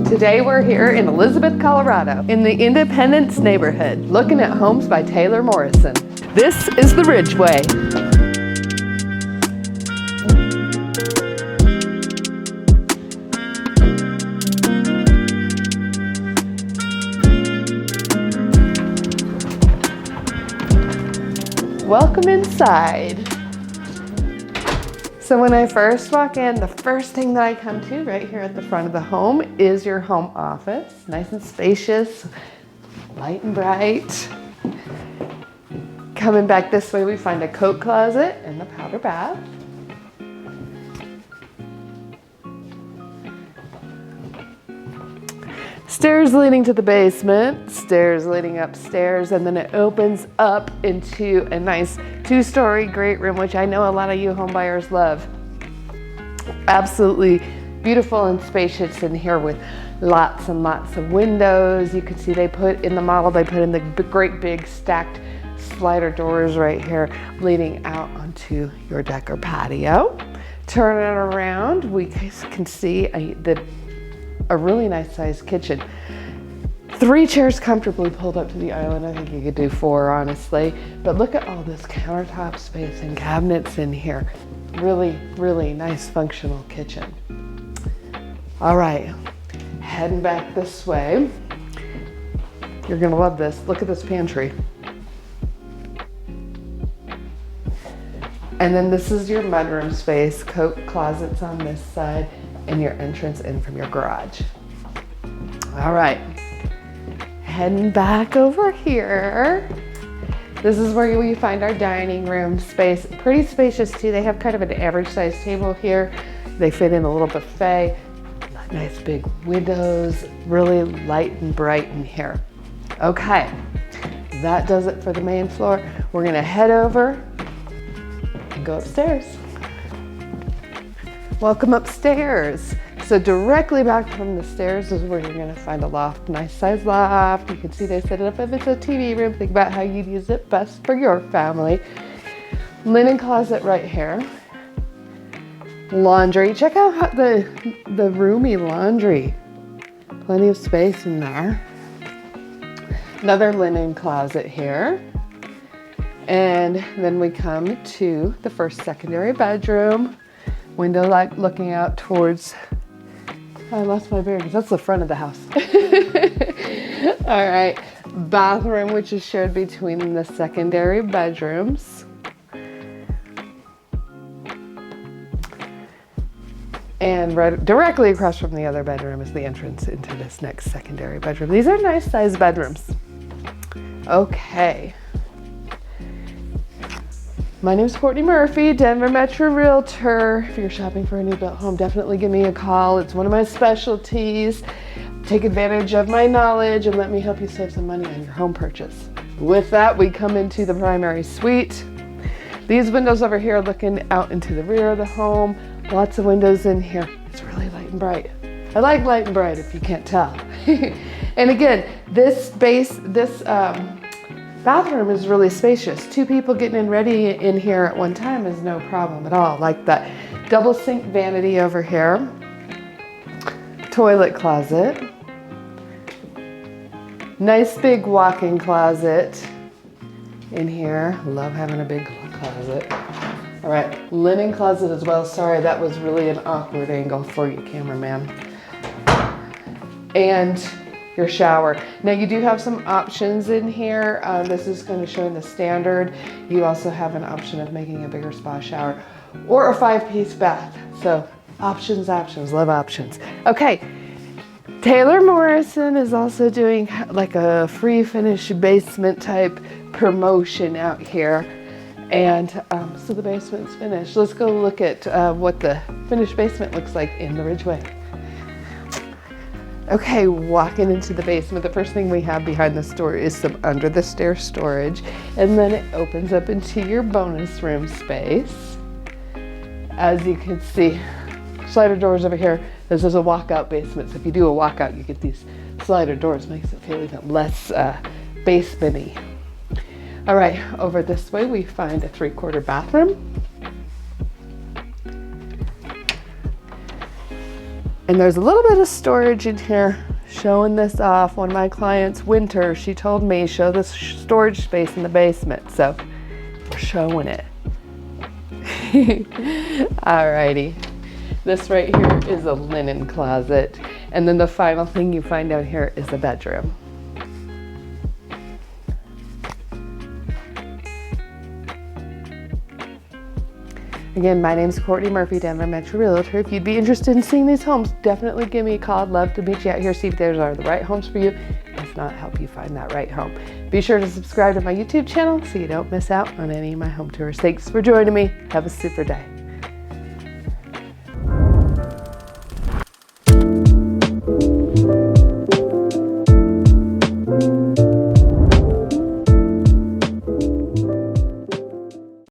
Today we're here in Elizabeth, Colorado, in the Independence neighborhood, looking at homes by Taylor Morrison. This is the Ridgway. Welcome inside. So when I first walk in, the first thing that I come to right here at the front of the home is your home office. Nice and spacious, light and bright. Coming back this way, we find a coat closet and the powder bath. Stairs leading to the basement, stairs leading upstairs, and then it opens up into a nice two-story great room, which I know a lot of you home buyers love. Absolutely beautiful and spacious in here with lots and lots of windows. You can see they put in the model, they put in the great big stacked slider doors right here leading out onto your deck or patio. Turn it around, we can see a really nice sized kitchen. 3 chairs comfortably pulled up to the island. I think you could do 4, honestly. But look at all this countertop space and cabinets in here. Really, really nice functional kitchen. All right, heading back this way. You're gonna love this. Look at this pantry. And then this is your mudroom space, coat closets on this side, and your entrance in from your garage. All right, heading back over here. This is where we find our dining room space. Pretty spacious too. They have kind of an average size table here. They fit in a little buffet. Nice big windows, really light and bright in here. Okay, that does it for the main floor. We're gonna head over and go upstairs. Welcome upstairs. So directly back from the stairs is where you're gonna find a loft, nice size loft. You can see they set it up if it's a TV room. Think about how you'd use it best for your family. Linen closet right here. Laundry, check out how the roomy laundry. Plenty of space in there. Another linen closet here. And then we come to the first secondary bedroom. Window like looking out towards, I lost my bearings, that's the front of the house. All right, bathroom, which is shared between the secondary bedrooms. And right directly across from the other bedroom is the entrance into this next secondary bedroom. These are nice sized bedrooms. Okay. My name is Courtney Murphy, Denver Metro Realtor. If you're shopping for a new built home, definitely give me a call. It's one of my specialties. Take advantage of my knowledge and let me help you save some money on your home purchase. With that, we come into the primary suite. These windows over here looking out into the rear of the home. Lots of windows in here. It's really light and bright. I like light and bright if you can't tell. And again, this bathroom is really spacious. 2 people getting in ready in here at one time is no problem at all. Like that double sink vanity over here. Toilet closet. Nice big walk-in closet in here. Love having a big closet. All right, linen closet as well. Sorry, that was really an awkward angle for you, cameraman. And your shower. Now you do have some options in here. This is going to show in the standard. You also have an option of making a bigger spa shower or a 5-piece bath. So options, love options. Okay, Taylor Morrison is also doing like a free finish basement type promotion out here. And so the basement's finished. Let's go look at what the finished basement looks like in the Ridgway. Okay, walking into the basement, the first thing we have behind the store is some under the stairs storage, and then it opens up into your bonus room space. As you can see, slider doors over here. This is a walkout basement, so if you do a walkout, you get these slider doors. Makes it feel even less basement-y. All right, over this way we find a 3/4 bathroom. And there's a little bit of storage in here. Showing this off. One of my clients, Winter, she told me show this storage space in the basement. So we're showing it. Alrighty. This right here is a linen closet. And then the final thing you find out here is a bedroom. Again, my name is Courtney Murphy, Denver Metro Realtor. If you'd be interested in seeing these homes, definitely give me a call. I'd love to meet you out here, see if those are the right homes for you. If not, help you find that right home. Be sure to subscribe to my YouTube channel so you don't miss out on any of my home tours. Thanks for joining me. Have a super day.